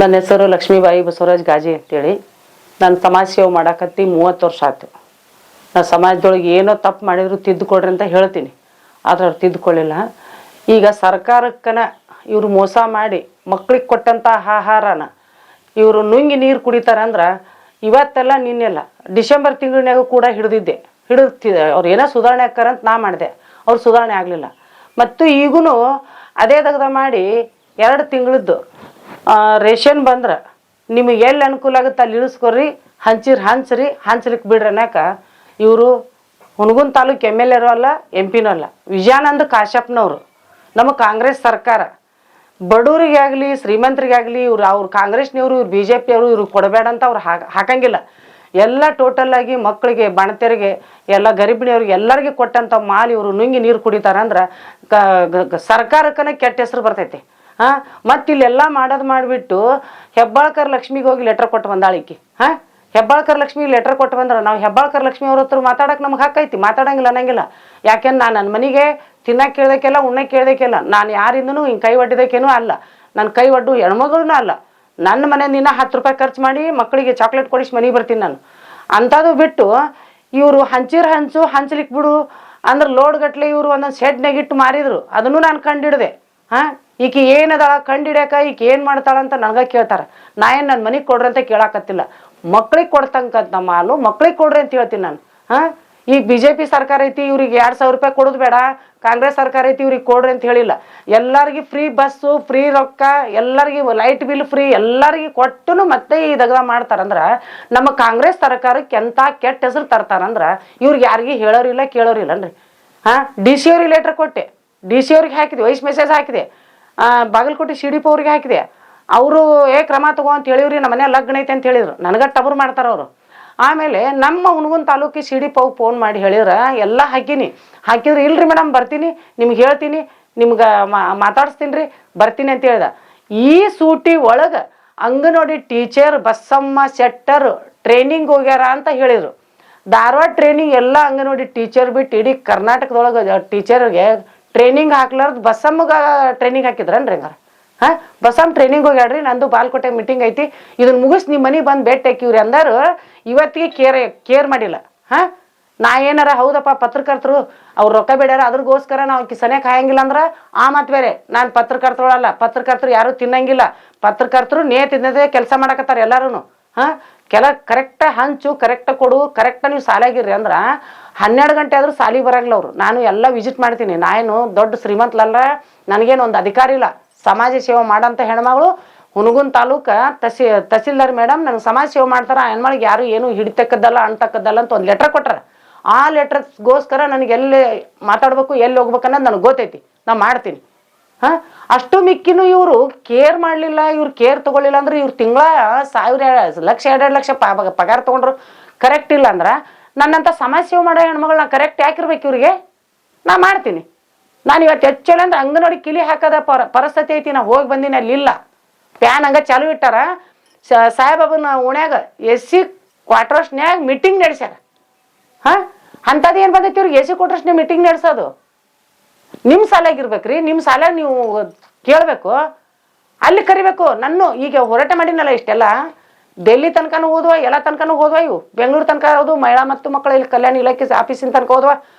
ನನ್ನ ಹೆಸರು ಲಕ್ಷ್ಮೀಬಾಯಿ ಬಸವರಾಜ್ ಗಾಜಿ ಅಂತೇಳಿ. ನಾನು ಸಮಾಜ ಸೇವೆ ಮಾಡಾಕತ್ತಿ 30 ವರ್ಷ ಆಯ್ತು. ನಾನು ಸಮಾಜದೊಳಗೆ ಏನೋ ತಪ್ಪು ಮಾಡಿದ್ರು ತಿದ್ದುಕೊಡ್ರಿ ಅಂತ ಹೇಳ್ತೀನಿ, ಆದ್ರೆ ಅವ್ರು ತಿದ್ದುಕೊಳ್ಳಿಲ್ಲ. ಈಗ ಸರ್ಕಾರಕ್ಕನ ಇವರು ಮೋಸ ಮಾಡಿ ಮಕ್ಳಿಗೆ ಕೊಟ್ಟಂಥ ಆಹಾರನ ಇವರು ನುಂಗಿ ನೀರು ಕುಡಿತಾರಂದ್ರೆ ಇವತ್ತೆಲ್ಲ ನಿನ್ನೆಲ್ಲ ಡಿಸೆಂಬರ್ ತಿಂಗಳಿನಾಗೂ ಕೂಡ ಹಿಡಿದಿದ್ದೆ ಅವ್ರು ಏನೋ ಸುಧಾರಣೆ ಆಕ್ಕಾರಂತ ನಾ ಮಾಡಿದೆ, ಅವ್ರು ಸುಧಾರಣೆ ಆಗಲಿಲ್ಲ. ಮತ್ತು ಈಗೂ ಅದೇ ದಗದ ಮಾಡಿ 2 ತಿಂಗಳದ್ದು ರೇಷನ್ ಬಂದ್ರೆ ನಿಮಗೆ ಎಲ್ಲಿ ಅನುಕೂಲ ಆಗುತ್ತೆ ಅಲ್ಲಿ ಇಳಿಸ್ಕೊಡ್ರಿ, ಹಂಚ್ಲಿಕ್ಕೆ ಬಿಡ್ರಿ ಅನ್ನಕ ಇವರು ಹುನಗುಂದ ತಾಲೂಕು MLA ಅಲ್ಲ, MP ಅಲ್ಲ, ವಿಜಯಾನಂದ ಕಾಶ್ಯಪ್ನವರು. ನಮ್ಮ ಕಾಂಗ್ರೆಸ್ ಸರ್ಕಾರ ಬಡವರಿಗಾಗಲಿ ಶ್ರೀಮಂತರಿಗಾಗಲಿ ಅವ್ರು ಕಾಂಗ್ರೆಸ್ನವರು, ಇವ್ರು BJP ಅವರು ಇವ್ರಿಗೆ ಕೊಡಬೇಡ ಅಂತ ಅವ್ರು ಹಾಕಂಗಿಲ್ಲ. ಎಲ್ಲ ಟೋಟಲ್ ಆಗಿ ಮಕ್ಕಳಿಗೆ, ಬಣತೆರಿಗೆ, ಎಲ್ಲ ಗರ್ಭಿಣಿಯವ್ರಿಗೆ ಎಲ್ಲರಿಗೆ ಕೊಟ್ಟಂಥ ಮಾಲ್ ಇವರು ನುಂಗಿ ನೀರು ಕುಡಿತಾರಂದ್ರೆ ಸರ್ಕಾರಕ್ಕನ ಕೆಟ್ಟ ಹೆಸರು ಬರ್ತೈತಿ. ಮತ್ತು ಇಲ್ಲೆಲ್ಲ ಮಾಡಿಬಿಟ್ಟು ಹೆಬ್ಬಾಳ್ಕರ್ ಲಕ್ಷ್ಮಿಗೆ ಹೋಗಿ ಲೆಟರ್ ಕೊಟ್ಟು ಬಂದಾಳಿಕಿ. ಹೆಬ್ಬಾಳ್ಕರ್ ಲಕ್ಷ್ಮಿಗೆ ಲೆಟರ್ ಕೊಟ್ಟು ಬಂದ್ರೆ ನಾವು ಹೆಬ್ಬಾಳ್ಕರ್ ಲಕ್ಷ್ಮಿ ಅವ್ರ ಹತ್ರ ಮಾತಾಡಕ್ಕೆ ನಮ್ಗೆ ಹಾಕೈತಿ, ಮಾತಾಡಂಗಿಲ್ಲ ಅನ್ನಂಗಿಲ್ಲ. ಯಾಕೆಂದ್ರೆ ನಾನು ನನ್ನ ಮನೆಗೆ ತಿನ್ನಕ್ಕೆ ಕೇಳ್ದಕ್ಕೆಲ್ಲ, ಉಣ್ಣಕ್ಕೆ ಕೇಳ್ದಕ್ಕೆಲ್ಲ, ನಾನು ಯಾರಿಂದನೂ ಹಿಂಗೆ ಕೈ ಒಡ್ಡಿದಕ್ಕೇನೂ ಅಲ್ಲ, ನನ್ನ ಕೈ ಒಡ್ಡು ಹೆಣ್ಮಗಳೂ ಅಲ್ಲ. ನನ್ನ ಮನೆ ದಿನ 10 ರೂಪಾಯಿ ಖರ್ಚು ಮಾಡಿ ಮಕ್ಕಳಿಗೆ ಚಾಕ್ಲೇಟ್ ಕೊಡಿಸಿ ಮನೆಗೆ ಬರ್ತೀನಿ ನಾನು. ಅಂಥದ್ದು ಬಿಟ್ಟು ಇವರು ಹಂಚ್ಲಿಕ್ಕೆ ಬಿಡು ಅಂದ್ರೆ ಲೋಡ್ ಗಟ್ಲೆ ಇವರು ಒಂದೊಂದು ಶೆಡ್ನಾಗ ಇಟ್ಟು ಮಾರಿದ್ರು, ಅದನ್ನು ನಾನು ಕಂಡಿಡ್ದೆ. ಈಕೆ ಏನದಾಳ ಕಂಡಿಡ್ಯಾಕ, ಈಕೆ ಏನು ಮಾಡ್ತಾಳಂತ ನನಗೆ ಕೇಳ್ತಾರೆ. ನಾ ಏನು ನನ್ನ ಮನೆಗೆ ಕೊಡ್ರಿ ಅಂತ ಕೇಳಾಕತ್ತಿಲ್ಲ, ಮಕ್ಳಿಗೆ ಕೊಡ್ತಂಕಂತ ಮಾಲು ಮಕ್ಳಿಗೆ ಕೊಡ್ರಿ ಅಂತ ಹೇಳ್ತೀನಿ ನಾನು. ಈಗ BJP ಸರ್ಕಾರ ಐತಿ, ಇವ್ರಿಗೆ 2000 ರೂಪಾಯಿ ಕೊಡೋದು ಬೇಡ, ಕಾಂಗ್ರೆಸ್ ಸರ್ಕಾರ ಐತಿ ಇವ್ರಿಗೆ ಕೊಡ್ರಿ ಅಂತ ಹೇಳಿಲ್ಲ. ಎಲ್ಲರಿಗೂ ಫ್ರೀ ಬಸ್ಸು, ಫ್ರೀ ರೊಕ್ಕ, ಎಲ್ಲರಿಗೂ ಲೈಟ್ ಬಿಲ್ ಫ್ರೀ, ಎಲ್ಲರಿಗೂ ಕೊಟ್ಟು ಮತ್ತೆ ಈ ದಗದ ಮಾಡ್ತಾರಂದ್ರೆ ನಮ್ಮ ಕಾಂಗ್ರೆಸ್ ಸರ್ಕಾರಕ್ಕೆ ಎಂಥ ಕೆಟ್ಟ ಹೆಸರು ತರ್ತಾರಂದ್ರೆ ಇವ್ರಿಗೆ ಯಾರಿಗೂ ಹೇಳೋರಿಲ್ಲ ಕೇಳೋರಿಲ್ಲನ್ರಿ. DC ಅವ್ರಿಗೆ ಲೆಟರ್ ಕೊಟ್ಟೆ, DC ಅವ್ರಿಗೆ ಹಾಕಿದೆ, ವಾಯ್ಸ್ ಮೆಸೇಜ್ ಹಾಕಿದೆ, ಬಾಗಲಕೋಟೆ CDP ಅವ್ರಿಗೆ ಹಾಕಿದೆ. ಅವರು ಕ್ರಮ ತಗೋ ಅಂತ ಹೇಳಿವ್ರಿ, ನಮ್ಮ ಮನೆ ಲಗ್ನ ಐತೆ ಅಂತ ಹೇಳಿದ್ರು, ನನಗೆ ಟಬರ್ ಮಾಡ್ತಾರೆ ಅವರು. ಆಮೇಲೆ ನಮ್ಮ ಹುನಗುಂದ ತಾಲೂಕಿ CDP ಫೋನ್ ಮಾಡಿ ಹೇಳಿದ್ರೆ ಎಲ್ಲ ಹಾಕಿದ್ರೆ ಇಲ್ರಿ ಮೇಡಮ್ ಬರ್ತೀನಿ, ನಿಮ್ಗೆ ಹೇಳ್ತೀನಿ, ನಿಮ್ಗೆ ಮಾತಾಡಿಸ್ತೀನಿ ರೀ, ಬರ್ತೀನಿ ಅಂತ ಹೇಳ್ದ. ಈ ಸೂಟಿ ಒಳಗೆ ಅಂಗನವಾಡಿ ಟೀಚರ್ ಬಸಮ್ಮ ಶೆಟ್ಟರ್ ಟ್ರೈನಿಂಗ್ ಹೋಗ್ಯಾರ ಅಂತ ಹೇಳಿದರು. ಧಾರವಾಡ ಟ್ರೈನಿಂಗ್ ಎಲ್ಲ ಅಂಗನವಾಡಿ ಟೀಚರ್ ಬಿಟ್ಟು ಇಡೀ ಕರ್ನಾಟಕದೊಳಗೆ ಟೀಚರ್ಗೆ ಟ್ರೈನಿಂಗ್ ಹಾಕ್ಲಾರ್ದು ಬಸಮ್ಮಗೆ ಟ್ರೈನಿಂಗ್ ಹಾಕಿದ್ರನ್ರಿ ಹಂಗಾರ. ಬಸಮ್ಮ ಟ್ರೈನಿಂಗ್ ಹೋಗ್ಯಾಡ್ರಿ, ನಂದು ಬಾಲ್ಕೋಟೆ ಮೀಟಿಂಗ್ ಐತಿ, ಇದನ್ನ ಮುಗಿಸಿ ನಿಮ್ಮ ಮನೆಗೆ ಬಂದು ಭೇಟಿ ಹಾಕಿವ್ರಿ ಅಂದರು. ಇವತ್ತಿಗೆ ಕೇರ್ ಮಾಡಿಲ್ಲ. ನಾ ಏನಾರ ಹೌದಪ್ಪ ಪತ್ರಕರ್ತರು ಅವ್ರು ರೊಕ್ಕ ಬೇಡ್ಯಾರ ಅದ್ರಗೋಸ್ಕರ ನಾವು ಸನೆ ಕಾಯಂಗಿಲ್ಲ ಅಂದ್ರೆ ಆ ಮಾತು ಬೇರೆ. ನಾನು ಪತ್ರಕರ್ತರಲ್ಲ, ಪತ್ರಕರ್ತರು ಯಾರು ತಿನ್ನಂಗಿಲ್ಲ, ಪತ್ರಕರ್ತರು ತಿನ್ನದೇ ಕೆಲಸ ಮಾಡಕತ್ತಾರೆ ಎಲ್ಲರೂ. ಕರೆಕ್ಟ ಹಂಚು, ಕರೆಕ್ಟ ಕೊಡು, ಕರೆಕ್ಟ ನೀವು ಸಾಲಾಗಿರ್ರಿ ಅಂದ್ರೆ 12 ಗಂಟೆ ಆದರೂ ಸಾಲಿಗೆ ಬರಂಗಿಲ್ಲ ಅವರು. ನಾನು ಎಲ್ಲ ವಿಸಿಟ್ ಮಾಡ್ತೀನಿ, ನಾನೇನು ದೊಡ್ಡ ಶ್ರೀಮಂತಲಲ್ಲ, ನನಗೇನು ಒಂದು ಅಧಿಕಾರ ಇಲ್ಲ. ಸಮಾಜ ಸೇವೆ ಮಾಡೋಂಥ ಹೆಣ್ಮಗಳು ಹುನಗುಂದ ತಾಲೂಕು ತಹಸೀಲ್ದಾರ್ ಮೇಡಮ್ ನನಗೆ ಸಮಾಜ ಸೇವೆ ಮಾಡ್ತಾರೆ, ಆ ಹೆಣ್ಮಳಿಗೆ ಯಾರು ಏನು ಹಿಡಿತಕ್ಕದ್ದಲ್ಲ ಅಣ್ತಕ್ಕದ್ದಲ್ಲ ಅಂತ ಒಂದು ಲೆಟರ್ ಕೊಟ್ಟಾರ. ಆ ಲೆಟರ್ಗೋಸ್ಕರ ನನಗೆ ಎಲ್ಲಿ ಮಾತಾಡ್ಬೇಕು, ಎಲ್ಲಿ ಹೋಗ್ಬೇಕು ಅನ್ನೋದು ನನಗೆ ಗೊತ್ತೈತಿ, ನಾನು ಮಾಡ್ತೀನಿ. ಅಷ್ಟು ಮಿಕ್ಕಿನೂ ಇವರು ಕೇರ್ ಮಾಡಲಿಲ್ಲ, ಇವ್ರು ಕೇರ್ ತೊಗೊಳ್ಳಿಲ್ಲ ಅಂದ್ರೆ ಇವ್ರು ತಿಂಗಳ 1000 ಲಕ್ಷ 2 ಲಕ್ಷ ಪಗಾರ ತೊಗೊಂಡ್ರು ಕರೆಕ್ಟ್ ಇಲ್ಲ ಅಂದ್ರೆ ನನ್ನಂಥ ಸಮಾಜ ಸೇವೆ ಮಾಡೋ ಹೆಣ್ಮಗಳು ನಾ ಕರೆಕ್ಟ್ ಯಾಕಿರ್ಬೇಕು ಇವ್ರಿಗೆ? ನಾ ಮಾಡ್ತೀನಿ. ನಾನು ಇವತ್ತು ಹೆಚ್ಚಲ್ಲ ಅಂದ್ರೆ ಅಂಗನವಾಡಿ ಕಿಲಿ ಹಾಕೋದ ಪರಿಸ್ಥಿತಿ ಐತಿ. ನಾ ಹೋಗಿ ಬಂದಿನಿ, ಅಲ್ಲಿ ಇಲ್ಲ, ಪ್ಯಾನ್ ಹಂಗೆ ಚಾಲು ಇಟ್ಟಾರ. ಸಾಹೇಬನ ಓಣ್ಯಾಗ SC ಕ್ವಾರ್ಟರ್ಸ್ನ್ಯಾಗ ಮೀಟಿಂಗ್ ನಡೆಸ್ಯಾರ. ಅಂಥದ್ದು ಏನು ಬಂದೈತಿ ಇವ್ರಿಗೆ SC ಕ್ವಾರ್ಟರ್ಸ್ನ್ಯಾಗ ಮೀಟಿಂಗ್ ನಡೆಸೋದು? ನಿಮ್ಮ ಸಾಲಾಗಿರ್ಬೇಕ್ರಿ, ನಿಮ್ಮ ಸಾಲಾಗ ನೀವು ಕೇಳಬೇಕು, ಅಲ್ಲಿ ಕರಿಬೇಕು. ನನ್ನ ಈಗ ಹೋರಾಟ ಮಾಡಿನಲ್ಲ ಇಷ್ಟೆಲ್ಲ, ಡೆಲ್ಲಿ ತನಕನೂ ಹೋದ್ವ, ಎಲ್ಲ ತನಕನೂ ಹೋದ್ವ, ಇವು ಬೆಂಗಳೂರು ತನಕ ಹೋದ್ವು, ಮಹಿಳಾ ಮತ್ತು ಮಕ್ಕಳ ಇಲ್ಲಿ ಕಲ್ಯಾಣ ಇಲಾಖೆ ಆಫೀಸಿನ ತನಕ ಹೋದ್ವ.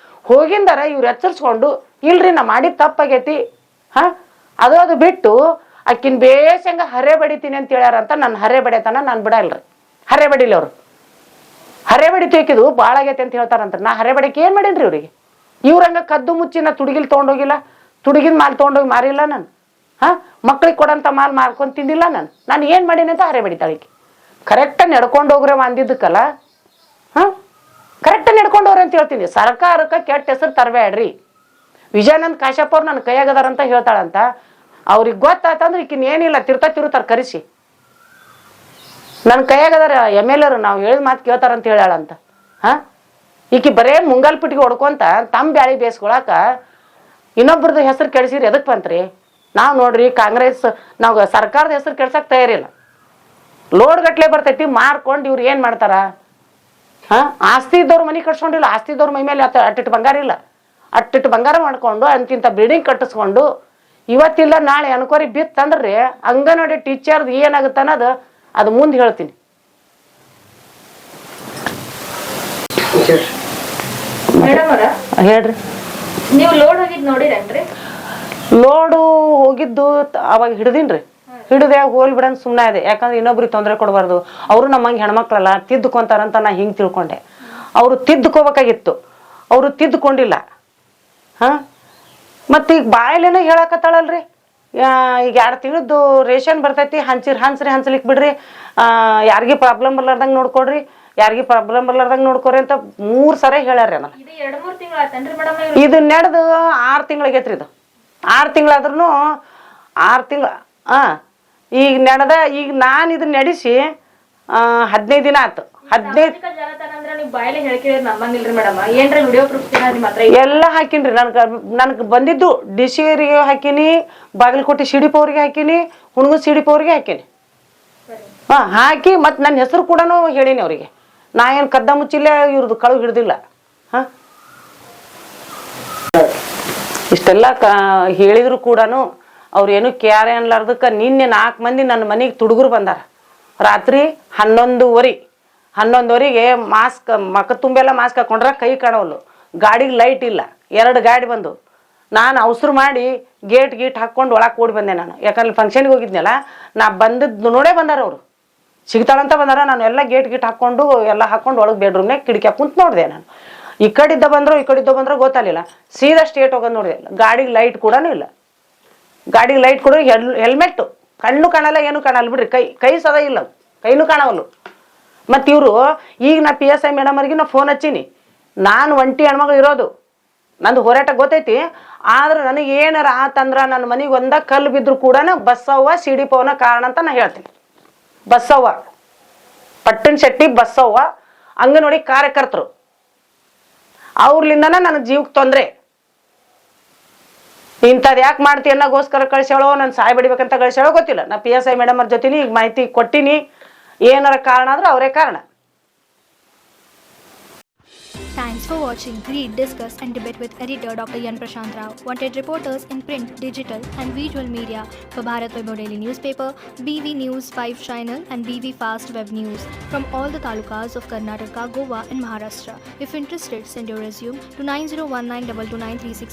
ಹೋಗಿಂದಾರ ಇವ್ರು ಎಚ್ಚರಿಸ್ಕೊಂಡು ಇಲ್ರಿ ನಾ ಮಾಡಿದ ತಪ್ಪಾಗೈತಿ, ಅದು ಬಿಟ್ಟು ಆಕಿನ ಬೇಸಂಗ ಹರೆ ಬಡಿತೀನಿ ಅಂತ ಹೇಳ್ಯಾರಂತ. ನನ್ನ ಹರೆ ಬಡಿತಾನ ನಾನು ಬಿಡಲ್ರಿ, ಹರೆ ಬಡಿಲಿ ಅವರು. ಹರೆ ಬಡಿತು ಹಾಕಿದು ಭಾಳ ಆಗೈತೆ ಅಂತ ಹೇಳ್ತಾರಂತ. ನಾ ಹರೆ ಬಡಿಕೆ ಏನು ಮಾಡೀನಿ ಇವ್ರಿಗೆ? ಇವ್ರಂಗ ಕದ್ದು ಮುಚ್ಚಿ ನಾ ತುಡುಗಿಲ್ ತೊಗೊಂಡೋಗಿಲ್ಲ, ತುಡುಗಿನ ಮಾಲ್ ತೊಗೊಂಡೋಗಿ ಮಾರಿಲ್ಲ ನಾನು. ಮಕ್ಳಿಗೆ ಕೊಡಂತ ಮಾಲ್ ಮಾರ್ಕೊಂಡು ತಿಂದಿಲ್ಲ ನಾನು ಏನು ಮಾಡೀನಿ ಅಂತ ಹರೆ ಬಡಿತಾಳಿಕೆ. ಕರೆಕ್ಟಾಗಿ ನಡ್ಕೊಂಡು ಹೋಗ್ರೆ ಅಂದಿದ್ದಕ್ಕಲ್ಲ, ಕರೆಕ್ಟಾಗಿ ನಡ್ಕೊಂಡವ್ರೆ ಅಂತ ಹೇಳ್ತೀನಿ. ಸರ್ಕಾರಕ್ಕೆ ಕೆಟ್ಟ ಹೆಸರು ತರಬೇಡ್ರಿ. ವಿಜಯಾನಂದ ಕಾಶ್ಯಪ್ ಅವ್ರು ನನ್ನ ಕೈಯಾಗದಾರಂತ ಹೇಳ್ತಾಳಂತ. ಅವ್ರಿಗೆ ಗೊತ್ತಾತಂದ್ರೆ ಈಕಿನ ಏನಿಲ್ಲ ತಿರ್ತಾರೆ ಕರೆಸಿ, ನನ್ನ ಕೈಯಾಗದಾರ MLA ನಾವು ಹೇಳಿದ ಮಾತು ಕೇಳ್ತಾರಂತ ಹೇಳ್ಯಾಳಂತ. ಈಕಿ ಬರೇ ಮುಂಗಾಲ್ಪಿಟ್ಟಿಗೆ ಹೊಡ್ಕೊಂತ ತಮ್ಮ ಬ್ಯಾಳಿ ಬೇಯಿಸ್ಕೊಳಕ ಇನ್ನೊಬ್ರದ್ದು ಹೆಸರು ಕೆಡಿಸಿರಿ ಎದಕ್ಕೆ ಬಂತ್ರಿ? ನಾವು ನೋಡ್ರಿ ಕಾಂಗ್ರೆಸ್ ನಾವು ಸರ್ಕಾರದ ಹೆಸರು ಕೆಡ್ಸಕ್ಕೆ ತಯಾರಿಲ್ಲ. ಲೋಡ್ ಗಟ್ಲೆ ಬರ್ತೈತಿ ಮಾರ್ಕೊಂಡು ಇವ್ರು ಏನು ಮಾಡ್ತಾರ? ಆಸ್ತಿ ಇದ್ದವ್ರ ಮನೆ ಕಟ್ಸ್ಕೊಂಡಿಲ್ಲ, ಆಸ್ತಿ ಇದ್ದವ್ರ ಮೈ ಮೇಲೆ ಅಟ್ಟಿಟ್ಟು ಬಂಗಾರ ಇಲ್ಲ, ಅಟ್ಟಿಟ್ಟು ಬಂಗಾರ ಮಾಡ್ಕೊಂಡು ಅಂತಿಂತ ಬಿಲ್ಡಿಂಗ್ ಕಟ್ಟಿಸ್ಕೊಂಡು ಇವತ್ತಿಲ್ಲ ನಾಳೆ ಅನ್ಕೋರಿ ಬಿತ್ತಂದ್ರಿ ಅಂಗನವಾಡಿ ಟೀಚರ್ದು ಏನಾಗುತ್ತೆ ಅನ್ನೋದು ಅದು ಮುಂದೆ ಹೇಳ್ತೀನಿ. ಹೇಳ್ರಿ. ನೀವು ಲೋಡ್ ಹೋಗಿದ್ ನೋಡಿರೇನ್ರಿ? ಲೋಡು ಹೋಗಿದ್ದು ಅವಾಗ ಹಿಡ್ದೀನ್ರಿ. ಹಿಡಿದೆ ಹೋಲ್ ಬಿಡನ್ ಸುಮ್ಮನೆ ಇದೆ. ಯಾಕಂದ್ರೆ ಇನ್ನೊಬ್ರಿಗೆ ತೊಂದರೆ ಕೊಡಬಾರ್ದು. ಅವರು ನಮ್ಮಂಗೆ ಹೆಣ್ಮಕ್ಳಲ್ಲ ತಿದ್ದುಕೊಂತಾರಂತ ನಾ ಹಿಂಗೆ ತಿಳ್ಕೊಂಡೆ. ಅವರು ತಿದ್ದುಕೋಬೇಕಾಗಿತ್ತು, ಅವರು ತಿದ್ದುಕೊಂಡಿಲ್ಲ. ಹಾ, ಮತ್ತೀಗ ಬಾಯಲ್ಲೇನೋ ಹೇಳಕತ್ತಾಳಲ್ರಿ, ಈಗ 2 ತಿಂಗಳದ್ದು ರೇಷನ್ ಬರ್ತೈತಿ, ಹಂಚ್ಲಿಕ್ಕೆ ಬಿಡ್ರಿ, ಯಾರಿಗೆ ಪ್ರಾಬ್ಲಮ್ ಬರ್ಲಾರ್ದಂಗೆ ನೋಡ್ಕೊಡ್ರಿ, ಯಾರಿಗೆ ಪ್ರಾಬ್ಲಮ್ ಬರ್ಲಾರ್ದಂಗೆ ನೋಡ್ಕೊರಿ ಅಂತ 3 ಸರಿ ಹೇಳ್ಯಾರ. ಇದು ನಡೆದು 6 ತಿಂಗಳಾಗೈತ್ರಿ. ಇದು 6 ತಿಂಗಳಾದ್ರೂ 6 ತಿಂಗಳ ಈಗ ನಡೆದ. ಈಗ ನಾನು ಇದನ್ನ ನಡೆಸಿ 15 ದಿನ ಆಯ್ತು. 15 ಎಲ್ಲ ಹಾಕಿನ್ರಿ. ನನ್ಗೆ ಬಂದಿದ್ದು ಡಿಸಿಯವರಿಗೆ ಹಾಕಿನಿ, ಬಾಗಲಕೋಟೆ ಸಿಡಿಪ ಅವ್ರಿಗೆ ಹಾಕಿನಿ, ಹುಣಗು ಸಿಡಿಪ ಅವ್ರಿಗೆ ಹಾಕಿನಿ. ಹಾಕಿ ಮತ್ತೆ ನನ್ನ ಹೆಸರು ಕೂಡ ಹೇಳಿನಿ ಅವರಿಗೆ. ನಾ ಏನು ಕದ್ದ ಮುಚ್ಚಿಲ್ಲ ಇವ್ರದ್ದು ಕಳು ಹಿಡ್ದಿಲ್ಲ. ಇಷ್ಟೆಲ್ಲ ಹೇಳಿದ್ರು ಕೂಡ ಅವ್ರು ಏನು ಕ್ಯಾರೆ ಅನ್ಲಾರ್ದಕ್ಕೆ ನಿನ್ನೆ 4 ಮಂದಿ ನನ್ನ ಮನೆಗೆ ತುಡುಗರು ಬಂದಾರ. ರಾತ್ರಿ 11:30ಗೆ ಮಾಸ್ಕ್ ಮಕ್ಕ ತುಂಬೆಲ್ಲ ಮಾಸ್ಕ್ ಹಾಕೊಂಡ್ರೆ ಕೈ ಕಾಣವಲ್ಲು, ಗಾಡಿಗೆ ಲೈಟ್ ಇಲ್ಲ. 2 ಗಾಡಿ ಬಂದು ನಾನು ಅವಸರು ಮಾಡಿ ಗೇಟ್ ಹಾಕ್ಕೊಂಡು ಒಳಗೆ ಓಡಿ ಬಂದೆ ನಾನು. ಯಾಕಂದ್ರೆ ಫಂಕ್ಷನ್ಗೆ ಹೋಗಿದ್ನಲ್ಲ, ನಾ ಬಂದದ್ದು ನೋಡೇ ಬಂದಾರ ಅವರು. ಸಿಗ್ತಾಳಂತ ಬಂದಾರ. ನಾನು ಎಲ್ಲ ಗೇಟ್ ಹಾಕ್ಕೊಂಡು ಎಲ್ಲ ಹಾಕ್ಕೊಂಡು ಒಳಗೆ ಬೆಡ್ರೂಮ್ನಾಗ ಕಿಟಕಿ ಕುಂತು ನೋಡಿದೆ. ನಾನು ಈ ಕಡಿದ್ದ ಬಂದ್ರು ಗೊತ್ತಾಗಲಿಲ್ಲ. ಸೀದಾ ಸ್ಟೇಟ್ ಹೋಗೋದು ನೋಡಿದೆ. ಗಾಡಿಗೆ ಲೈಟ್ ಕೂಡ ಇಲ್ಲ. ಗಾಡಿಗೆ ಲೈಟ್ ಕೂಡ ಹೆಲ್ಮೆಟ್ಟು, ಕಣ್ಣು ಕಾಣಲ್ಲ, ಏನು ಕಾಣಲ್ಲ ಬಿಡ್ರಿ. ಕೈ ಸದಾ ಇಲ್ಲ, ಕೈನೂ ಕಾಣವಲ್ಲು. ಮತ್ತು ಇವರು ಈಗ ನಾ PSI ಮೇಡಮ್ ಅವ್ರಿಗೆ ನಾ ಫೋನ್ ಹಚ್ಚೀನಿ. ನಾನು ಒಂಟಿ ಹೆಣ್ಮಗಳು ಇರೋದು, ನಂದು ಹೋರಾಟ ಗೊತ್ತೈತಿ. ಆದ್ರೆ ನನಗೆ ಏನಾರ ಆತಂದ್ರೆ ನನ್ನ ಮನೆಗೆ ಒಂದ ಕಲ್ಲು ಬಿದ್ರು ಕೂಡ ಬಸ್ಸವ್ವ ಸಿಡಿಪವನ ಕಾರಣ ಅಂತ ನಾ ಹೇಳ್ತೀನಿ. ಬಸ್ಸವ್ವ, ಪಟ್ಟಣ ಶೆಟ್ಟಿ ಬಸ್ಸವ್ವ ಅಂಗನವಾಡಿ ಕಾರ್ಯಕರ್ತರು, ಅವ್ರಲಿಂದನ ನನ್ನ ಜೀವಕ್ಕೆ ತೊಂದರೆ. ಇಂಥದ್ದು ಯಾಕೆ ಮಾಡ್ತಿ ಅನ್ನೋಗೋಸ್ಕರ ಕಳ್ಸ್ಯಾಳೋ, ನಾನು ಸಾಯ್ ಬಿಡ್ಬೇಕಂತ ಕಳ್ಸ್ಯಾಳೋ ಗೊತ್ತಿಲ್ಲ. ನಾ PSI ಮೇಡಮ್ ಅವ್ರ ಜೊತೆನಿ ಈಗ ಮಾಹಿತಿ ಕೊಟ್ಟಿನಿ. ಏನಾರ ಕಾರಣ ಆದ್ರೆ ಅವರೇ ಕಾರಣ. Thanks for watching. Read, discuss and debate with editor Dr. Yan Prashant Rao. Wanted reporters in print, digital and visual media for Bharat Vaibhav Daily Newspaper, BV News 5 Channel and BV Fast Web News from all the talukas of Karnataka, Goa and Maharashtra. If interested, send your resume to 9019229369.